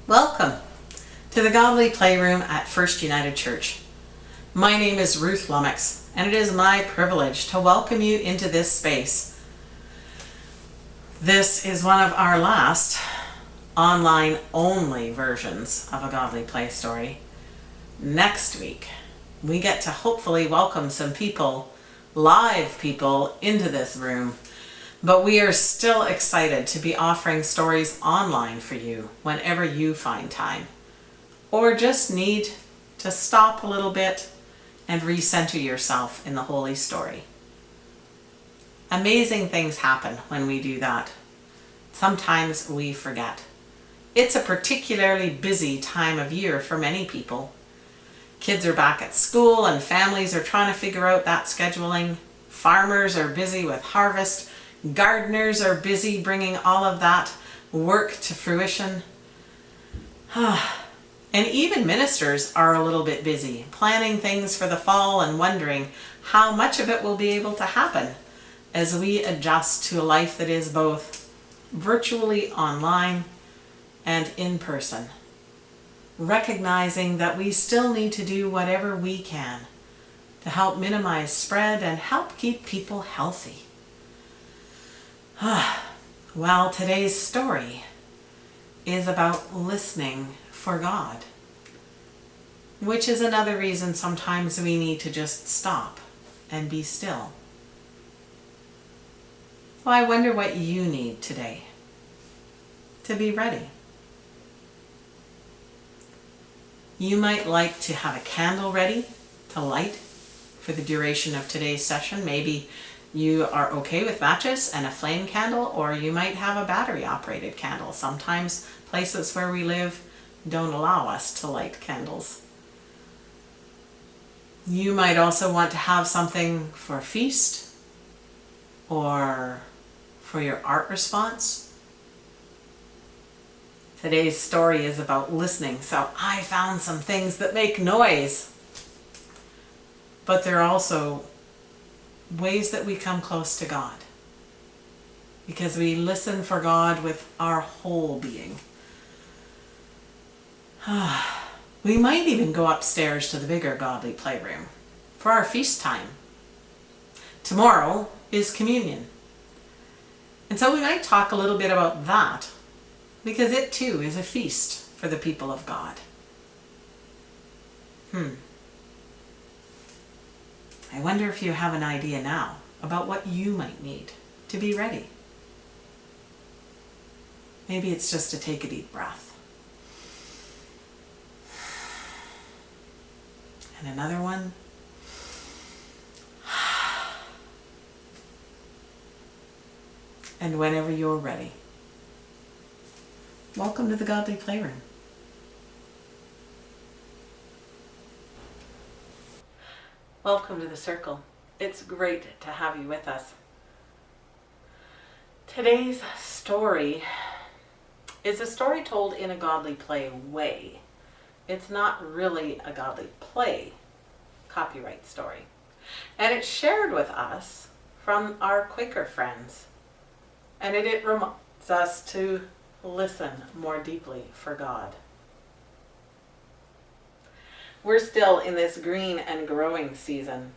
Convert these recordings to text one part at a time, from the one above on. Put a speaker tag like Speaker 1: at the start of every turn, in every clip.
Speaker 1: Welcome to the Godly Playroom at First United Church. My name is Ruth Lummox, and it is my privilege to welcome you into this space. This is one of our last online-only versions of a Godly Play Story. Next week, we get to hopefully welcome some people, live people, into this room. But we are still excited to be offering stories online for you whenever you find time, or just need to stop a little bit and recenter yourself in the Holy Story. Amazing things happen when we do that. Sometimes we forget. It's a particularly busy time of year for many people. Kids are back at school and families are trying to figure out that scheduling. Farmers are busy with harvest. Gardeners are busy bringing all of that work to fruition. And even ministers are a little bit busy, planning things for the fall and wondering how much of it will be able to happen as we adjust to a life that is both virtually online and in person. Recognizing that we still need to do whatever we can to help minimize spread and help keep people healthy. Well, today's story is about listening for God, which is another reason sometimes we need to just stop and be still. So I wonder what you need today to be ready. You might like to have a candle ready to light for the duration of today's session. Maybe you are okay with matches and a flame candle, or you might have a battery operated candle. Sometimes places where we live don't allow us to light candles. You might also want to have something for a feast or for your art response. Today's story is about listening, so I found some things that make noise, but they're also ways that we come close to God, because we listen for God with our whole being. We might even go upstairs to the bigger Godly Playroom for our feast time. Tomorrow is communion, and so we might talk a little bit about that, because it too is a feast for the people of God. I wonder if you have an idea now about what you might need to be ready. Maybe it's just to take a deep breath. And another one. And whenever you're ready, welcome to the Godly Playroom. Welcome to the circle. It's great to have you with us. Today's story is a story told in a godly play way. It's not really a godly play copyright story. And it's shared with us from our Quaker friends. And it reminds us to listen more deeply for God. We're still in this green and growing season,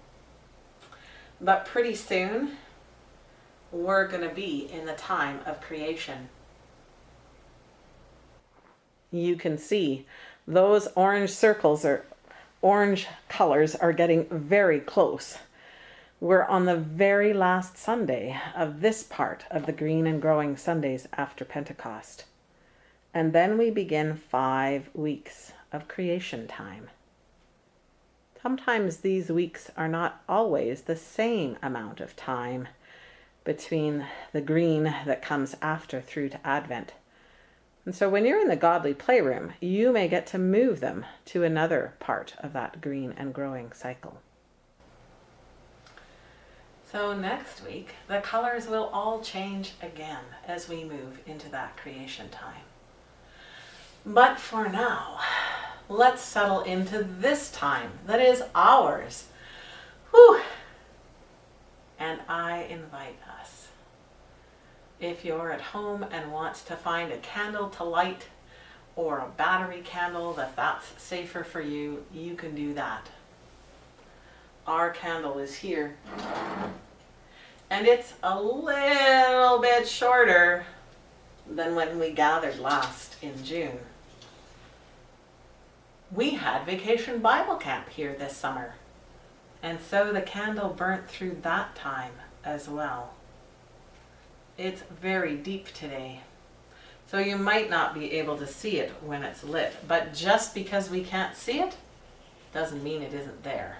Speaker 1: but pretty soon we're going to be in the time of creation. You can see those orange circles or orange colors are getting very close. We're on the very last Sunday of this part of the Green and Growing Sundays after Pentecost. And then we begin 5 weeks of creation time. Sometimes these weeks are not always the same amount of time between the green that comes after through to Advent. And so when you're in the Godly Playroom, you may get to move them to another part of that green and growing cycle. So next week, the colors will all change again as we move into that creation time. But for now, let's settle into this time that is ours. Whew. And I invite us, if you're at home and want to find a candle to light, or a battery candle, if that's safer for you, you can do that. Our candle is here. And it's a little bit shorter than when we gathered last in June. We had Vacation Bible Camp here this summer, and so the candle burnt through that time as well. It's very deep today, so you might not be able to see it when it's lit, but just because we can't see it doesn't mean it isn't there.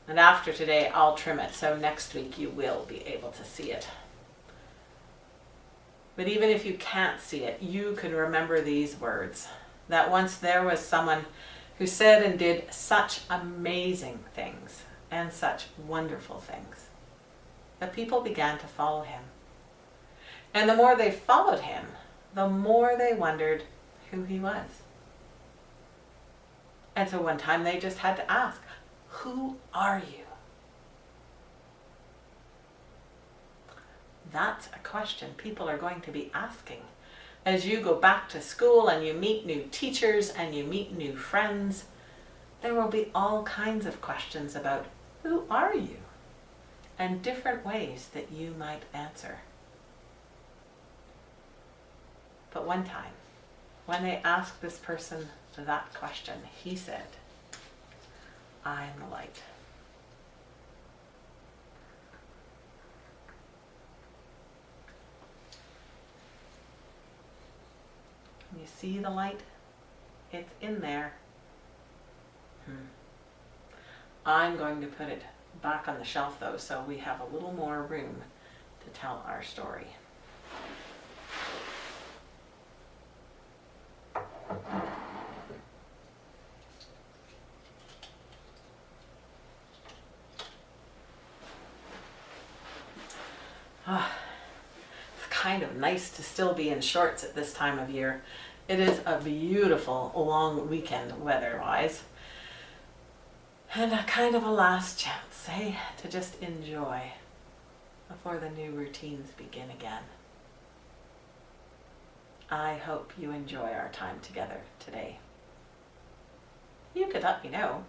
Speaker 1: And after today, I'll trim it, so next week you will be able to see it. But even if you can't see it, you can remember these words, that once there was someone who said and did such amazing things and such wonderful things that people began to follow him. And the more they followed him, the more they wondered who he was. And so one time they just had to ask, who are you? That's a question people are going to be asking as you go back to school and you meet new teachers and you meet new friends. There will be all kinds of questions about who are you and different ways that you might answer. But one time, when they asked this person that question, he said, I'm the light. You see the light? It's in there. I'm going to put it back on the shelf though, so we have a little more room to tell our story. It's kind of nice to still be in shorts at this time of year. It is a beautiful long weekend weather-wise. And a kind of a last chance, to just enjoy before the new routines begin again. I hope you enjoy our time together today. You could let me know.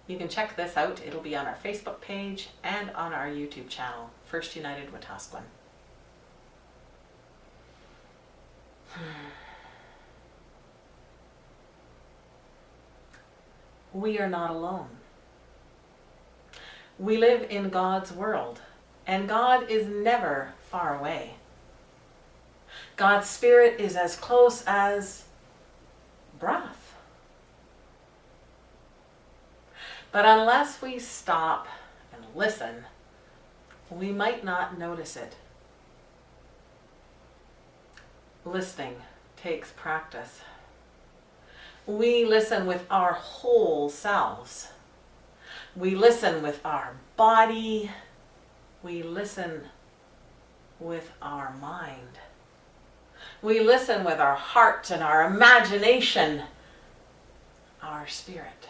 Speaker 1: You can check this out. It'll be on our Facebook page and on our YouTube channel, First United Wetaskiwin. We are not alone. We live in God's world, and God is never far away. God's Spirit is as close as breath. But unless we stop and listen, we might not notice it. Listening takes practice. We listen with our whole selves. We listen with our body. We listen with our mind. We listen with our heart and our imagination, our spirit.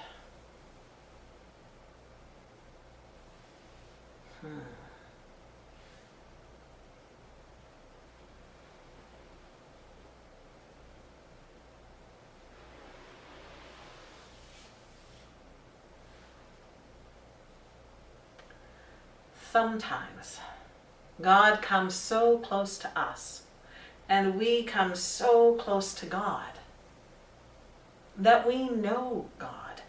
Speaker 1: Sometimes God comes so close to us, and we come so close to God, that we know God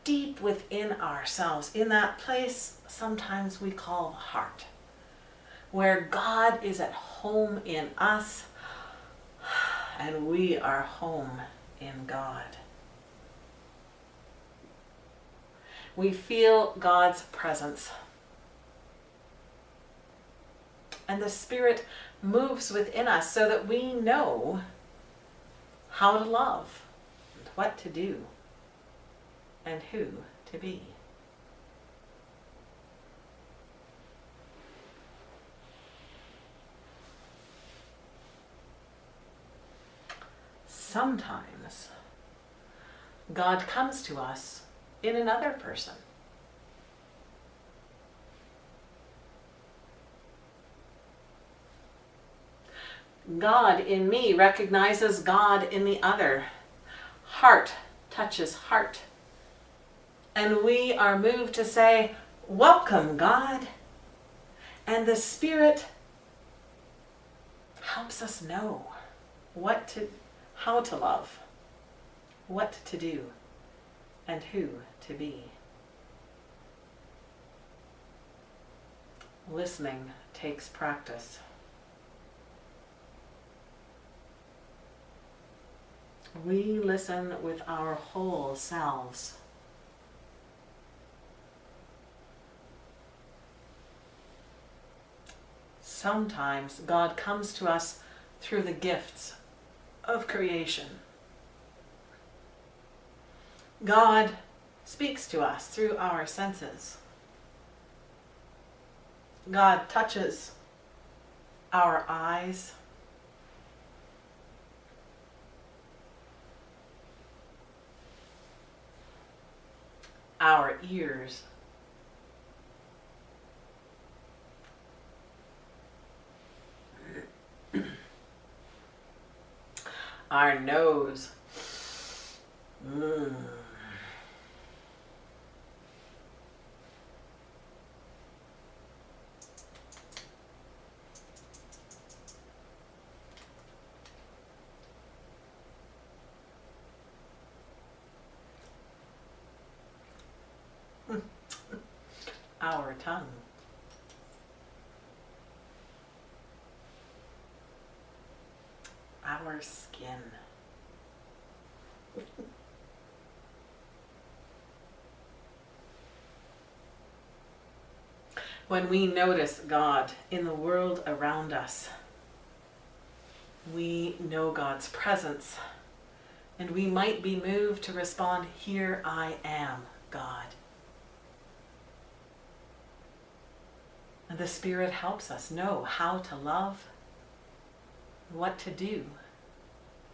Speaker 1: deep within ourselves, in that place sometimes we call the heart, where God is at home in us, and we are home in God. We feel God's presence. And the Spirit moves within us so that we know how to love, and what to do, and who to be. Sometimes God comes to us in another person. God in me recognizes God in the other. Heart touches heart. And we are moved to say, welcome, God. And the Spirit helps us know how to love, what to do, and who to be. Listening takes practice. We listen with our whole selves. Sometimes God comes to us through the gifts of creation. God speaks to us through our senses. God touches our eyes, our ears, our nose. Our tongue. Our skin. When we notice God in the world around us, we know God's presence, and we might be moved to respond, "Here I am, God." And the Spirit helps us know how to love, what to do,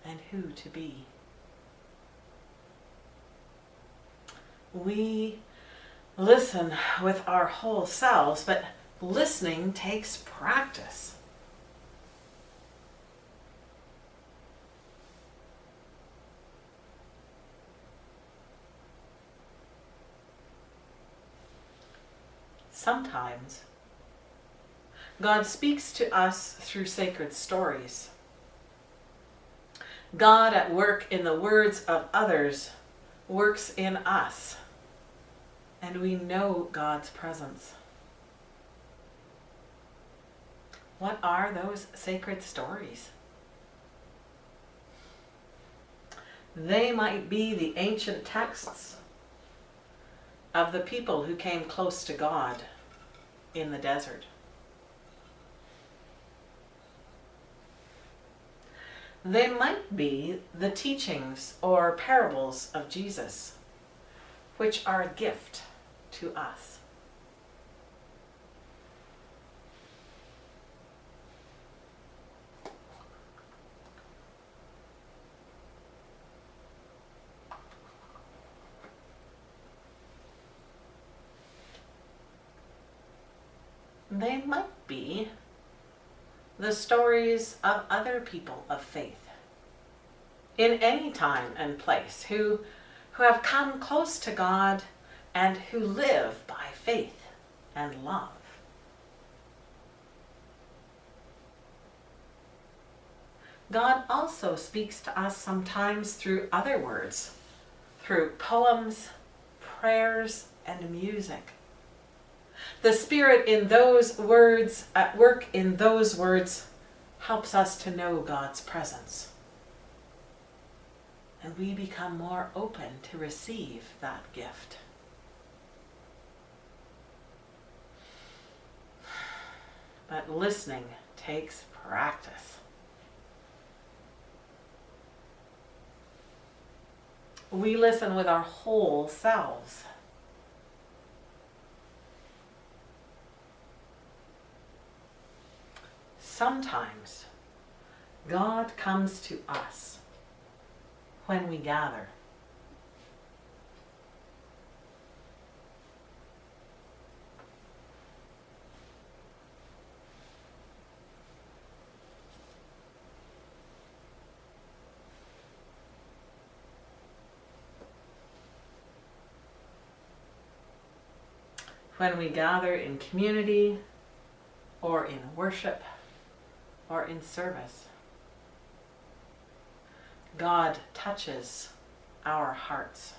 Speaker 1: and who to be. We listen with our whole selves, but listening takes practice. Sometimes God speaks to us through sacred stories. God at work in the words of others works in us, and we know God's presence. What are those sacred stories? They might be the ancient texts of the people who came close to God in the desert. They might be the teachings or parables of Jesus, which are a gift to us. They might be the stories of other people of faith in any time and place who have come close to God and who live by faith and love. God also speaks to us sometimes through other words, through poems, prayers, and music. The Spirit in those words, at work in those words, helps us to know God's presence. And we become more open to receive that gift. But listening takes practice. We listen with our whole selves. Sometimes God comes to us when we gather. when we gather in community or in worship or in service, God touches our hearts.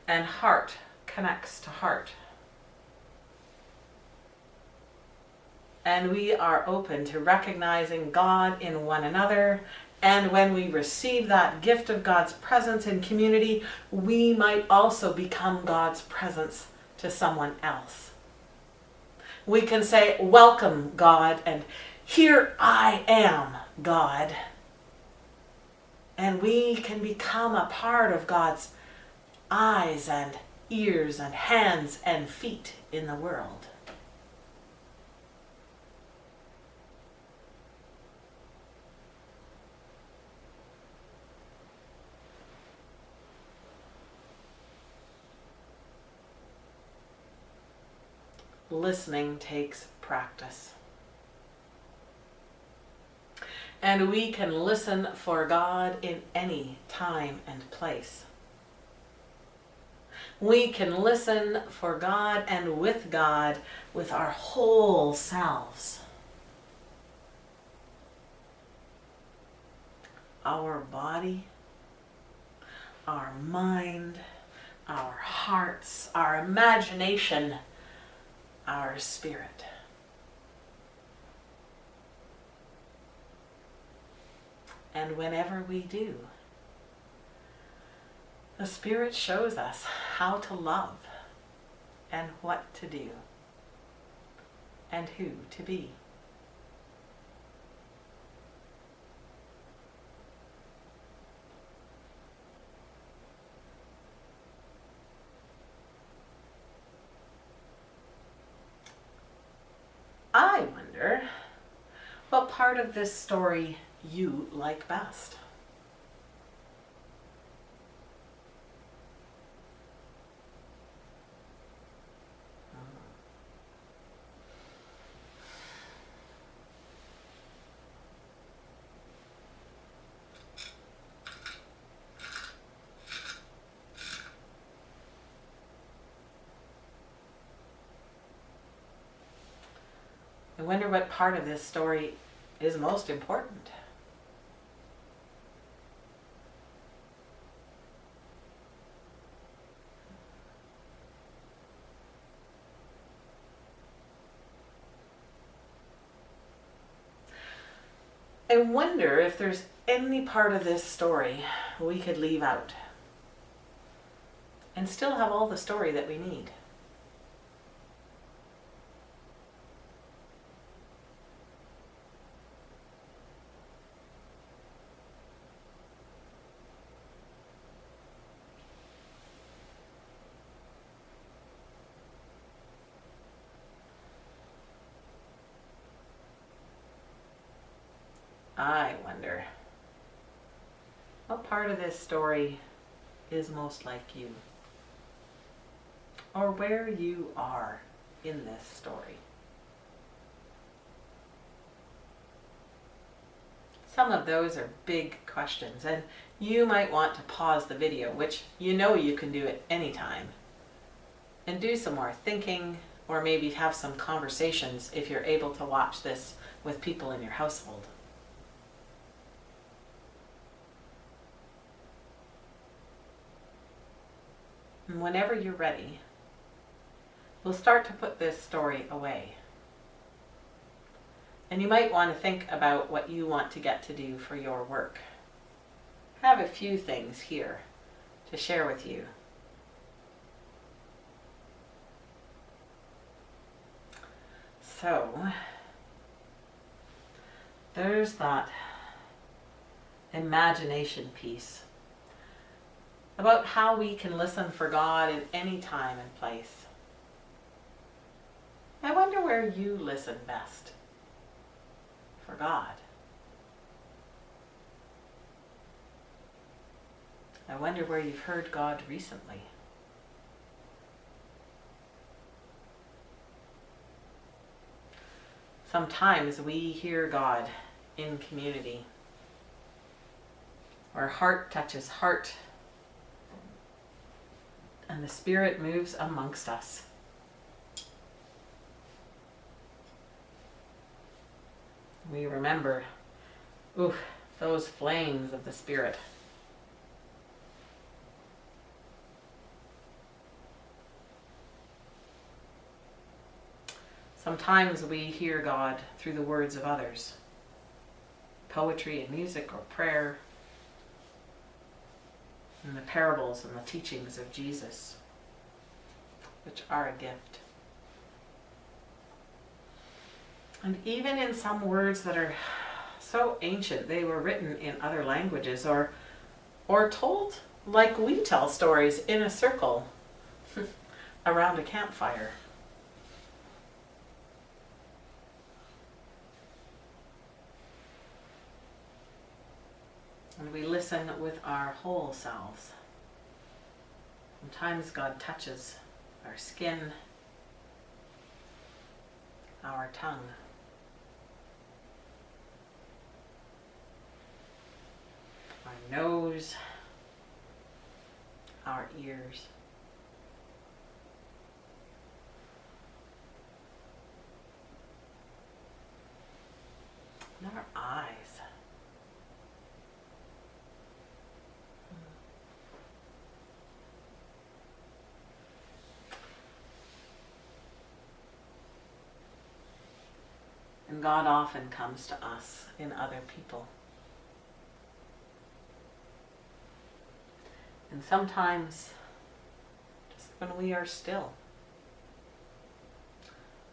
Speaker 1: And heart connects to heart. And we are open to recognizing God in one another. And when we receive that gift of God's presence in community, we might also become God's presence to someone else. We can say, "Welcome, God," and "Here I am, God." And we can become a part of God's eyes and ears and hands and feet in the world. Listening takes practice. And we can listen for God in any time and place. We can listen for God and with God with our whole selves. Our body, our mind, our hearts, our imagination, our spirit. And whenever we do, the Spirit shows us how to love and what to do and who to be. I wonder what part of this story you like best. I wonder what part of this story is most important. I wonder if there's any part of this story we could leave out and still have all the story that we need. I wonder what part of this story is most like you, or where you are in this story. Some of those are big questions, and you might want to pause the video, which you know you can do at any time, and do some more thinking, or maybe have some conversations if you're able to watch this with people in your household. And whenever you're ready, we'll start to put this story away. And you might want to think about what you want to get to do for your work. I have a few things here to share with you. So, there's that imagination piece about how we can listen for God in any time and place. I wonder where you listen best for God. I wonder where you've heard God recently. Sometimes we hear God in community, where heart touches heart, And the Spirit moves amongst us. We remember, those flames of the Spirit. Sometimes we hear God through the words of others, poetry and music or prayer, and the parables and the teachings of Jesus, which are a gift. And even in some words that are so ancient, they were written in other languages or told like we tell stories in a circle around a campfire. And we listen with our whole selves. Sometimes God touches our skin, our tongue, our nose, our ears. And our eyes. And God often comes to us in other people. And sometimes just when we are still.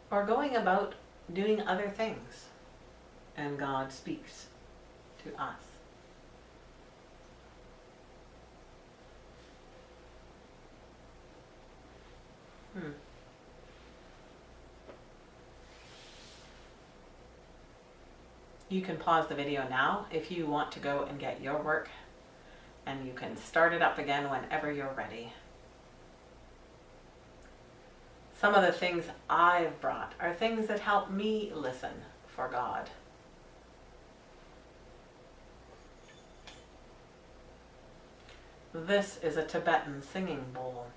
Speaker 1: Or going about doing other things. And God speaks to us. You can pause the video now if you want to go and get your work, and you can start it up again whenever you're ready. Some of the things I've brought are things that help me listen for God. This is a Tibetan singing bowl,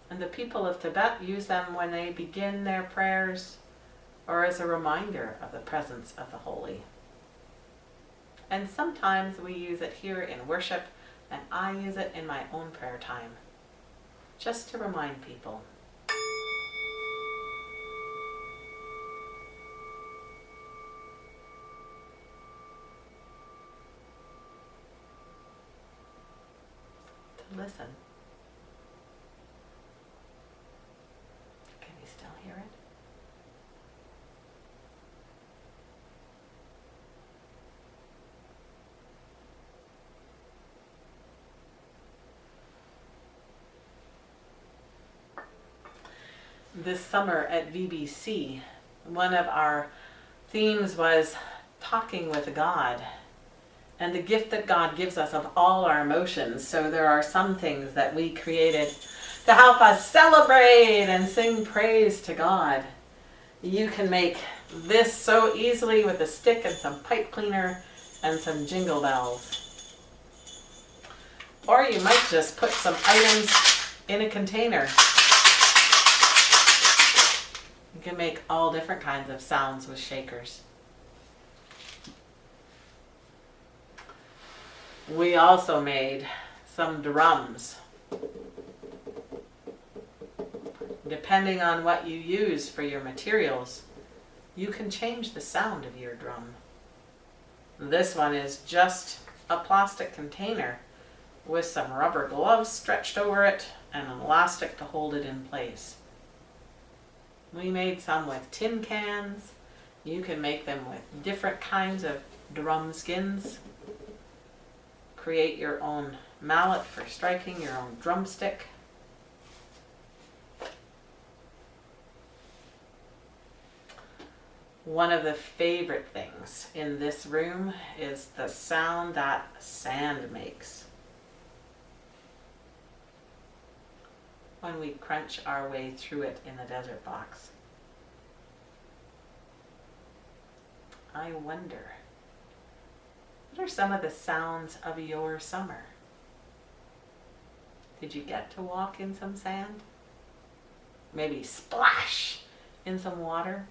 Speaker 1: and the people of Tibet use them when they begin their prayers or as a reminder of the presence of the holy. And sometimes we use it here in worship, and I use it in my own prayer time, just to remind people. To listen. Can you still hear it? This summer at VBC, one of our themes was talking with God and the gift that God gives us of all our emotions. So there are some things that we created to help us celebrate and sing praise to God. You can make this so easily with a stick and some pipe cleaner and some jingle bells. Or you might just put some items in a container. You can make all different kinds of sounds with shakers. We also made some drums. Depending on what you use for your materials, you can change the sound of your drum. This one is just a plastic container with some rubber gloves stretched over it and an elastic to hold it in place. We made some with tin cans. You can make them with different kinds of drum skins. Create your own mallet for striking, your own drumstick. One of the favorite things in this room is the sound that sand makes when we crunch our way through it in the desert box. I wonder, what are some of the sounds of your summer? Did you get to walk in some sand? Maybe splash in some water?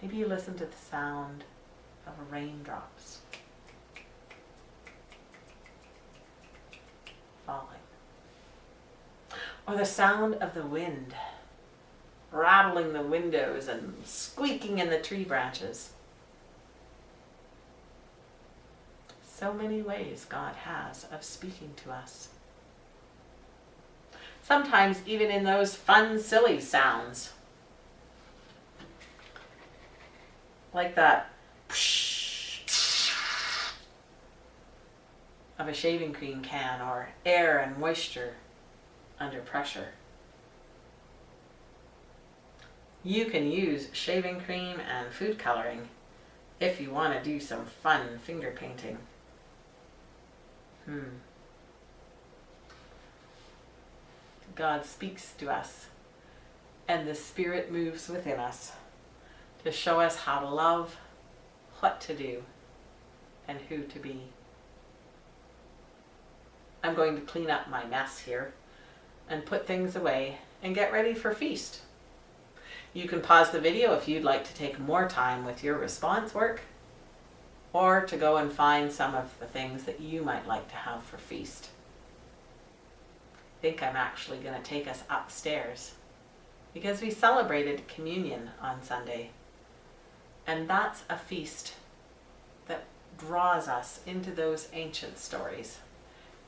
Speaker 1: Maybe you listen to the sound of raindrops falling. Or the sound of the wind rattling the windows and squeaking in the tree branches. So many ways God has of speaking to us. Sometimes even in those fun, silly sounds. Like that of a shaving cream can, or air and moisture under pressure. You can use shaving cream and food coloring if you want to do some fun finger painting. God speaks to us, and the Spirit moves within us to show us how to love, what to do, and who to be. I'm going to clean up my mess here and put things away and get ready for feast. You can pause the video if you'd like to take more time with your response work, or to go and find some of the things that you might like to have for feast. I think I'm actually going to take us upstairs because we celebrated communion on Sunday. And that's a feast that draws us into those ancient stories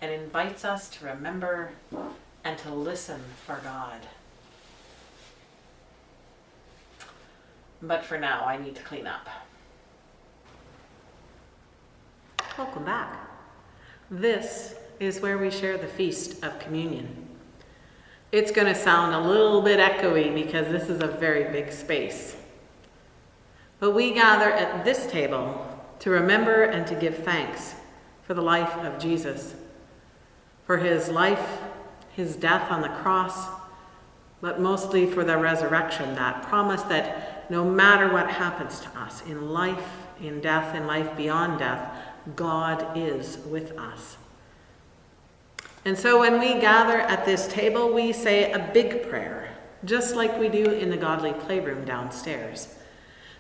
Speaker 1: and invites us to remember and to listen for God. But for now, I need to clean up. Welcome back. This is where we share the Feast of Communion. It's going to sound a little bit echoey because this is a very big space. But we gather at this table to remember and to give thanks for the life of Jesus, for his life, his death on the cross, but mostly for the resurrection, that promise that no matter what happens to us in life, in death, in life beyond death, God is with us. And so when we gather at this table, we say a big prayer, just like we do in the Godly Playroom downstairs.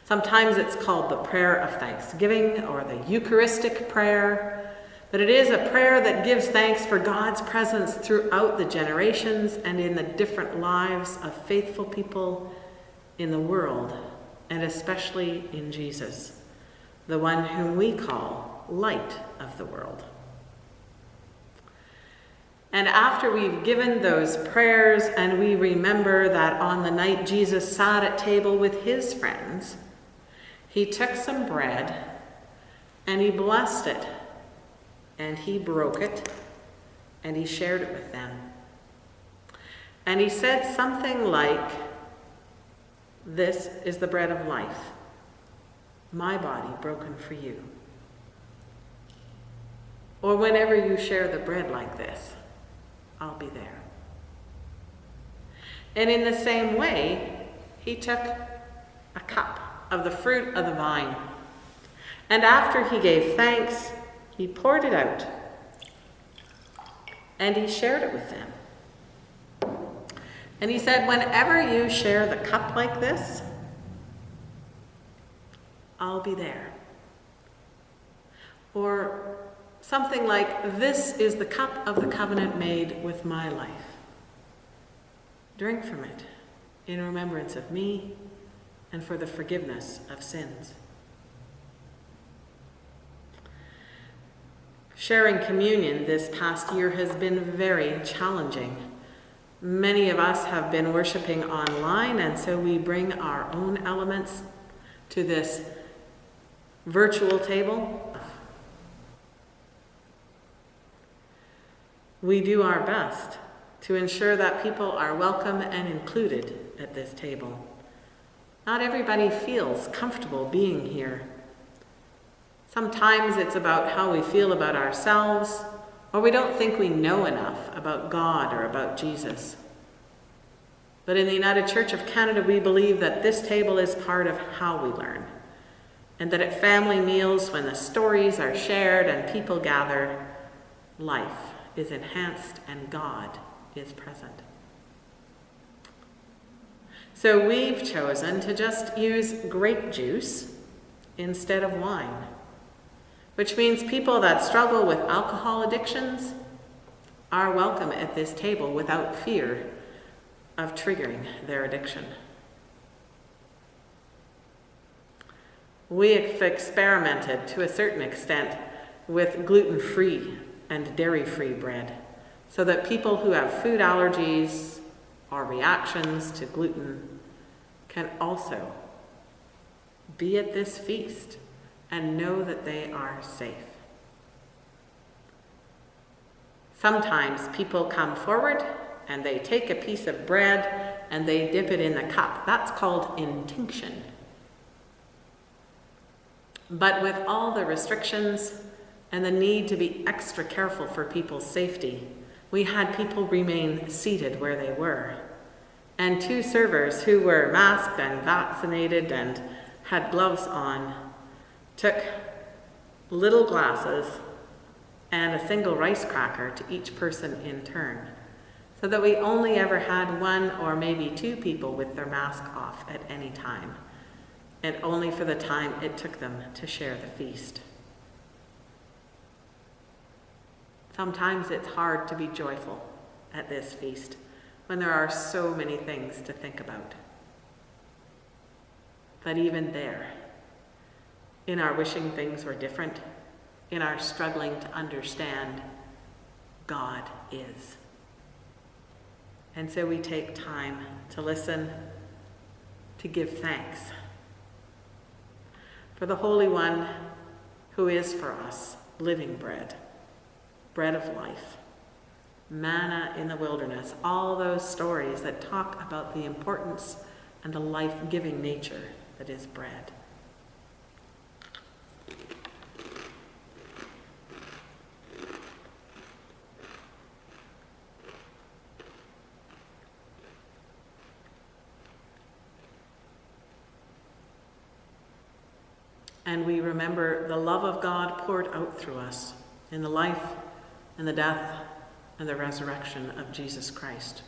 Speaker 1: Sometimes it's called the prayer of thanksgiving or the Eucharistic prayer, but it is a prayer that gives thanks for God's presence throughout the generations and in the different lives of faithful people in the world, and especially in Jesus, the one whom we call Light of the world. And after we've given those prayers and we remember that on the night Jesus sat at table with his friends, he took some bread and he blessed it and he broke it and he shared it with them. And he said something like, "This is the bread of life, my body broken for you." Or whenever you share the bread like this, I'll be there. And in the same way, he took a cup of the fruit of the vine. And after he gave thanks, he poured it out. And he shared it with them. And he said, whenever you share the cup like this, I'll be there. Or something like, this is the cup of the covenant made with my life. Drink from it in remembrance of me and for the forgiveness of sins. Sharing communion this past year has been very challenging. Many of us have been worshiping online, and so we bring our own elements to this virtual table. We do our best to ensure that people are welcome and included at this table. Not everybody feels comfortable being here. Sometimes it's about how we feel about ourselves, or we don't think we know enough about God or about Jesus. But in the United Church of Canada, we believe that this table is part of how we learn, and that at family meals, when the stories are shared and people gather, life is enhanced and God is present. So we've chosen to just use grape juice instead of wine, which means people that struggle with alcohol addictions are welcome at this table without fear of triggering their addiction. We've experimented to a certain extent with gluten-free and dairy-free bread so that people who have food allergies or reactions to gluten can also be at this feast and know that they are safe. Sometimes people come forward and they take a piece of bread and they dip it in the cup. That's called intinction. But with all the restrictions and the need to be extra careful for people's safety, we had people remain seated where they were. And 2 servers who were masked and vaccinated and had gloves on took little glasses and a single rice cracker to each person in turn, so that we only ever had 1 or maybe 2 people with their mask off at any time, and only for the time it took them to share the feast. Sometimes it's hard to be joyful at this feast when there are so many things to think about. But even there, in our wishing things were different, in our struggling to understand, God is. And so we take time to listen, to give thanks for the Holy One who is for us living bread, bread of life, manna in the wilderness, all those stories that talk about the importance and the life-giving nature that is bread. And we remember the love of God poured out through us in the life and the death and the resurrection of Jesus Christ,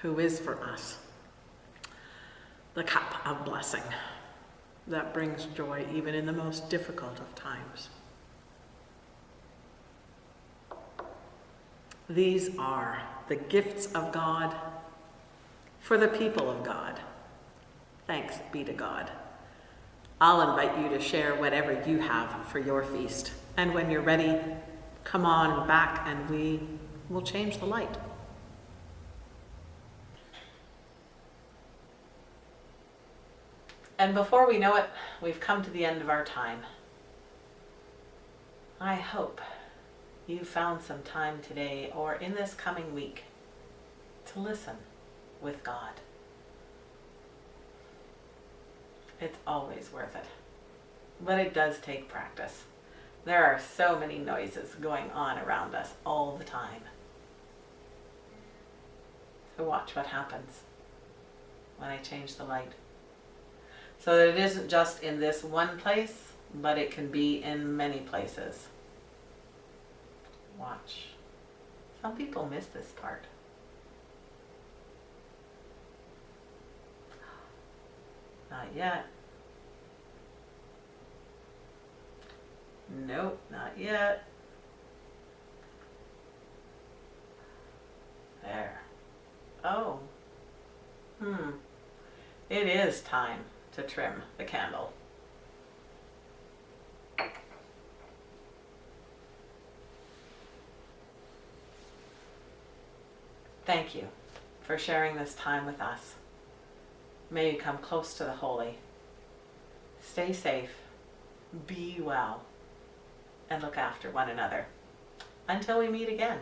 Speaker 1: who is for us the cup of blessing that brings joy even in the most difficult of times. These are the gifts of God for the people of God. Thanks be to God. I'll invite you to share whatever you have for your feast. And when you're ready, come on back and we will change the light. And before we know it, we've come to the end of our time. I hope you found some time today or in this coming week to listen with God. It's always worth it, but it does take practice. There are so many noises going on around us all the time. So watch what happens when I change the light, so that it isn't just in this one place, but it can be in many places. Watch. Some people miss this part. Not yet. Nope, not yet. There. Oh. It is time to trim the candle. Thank you for sharing this time with us. May you come close to the holy. Stay safe, be well, and look after one another. Until we meet again.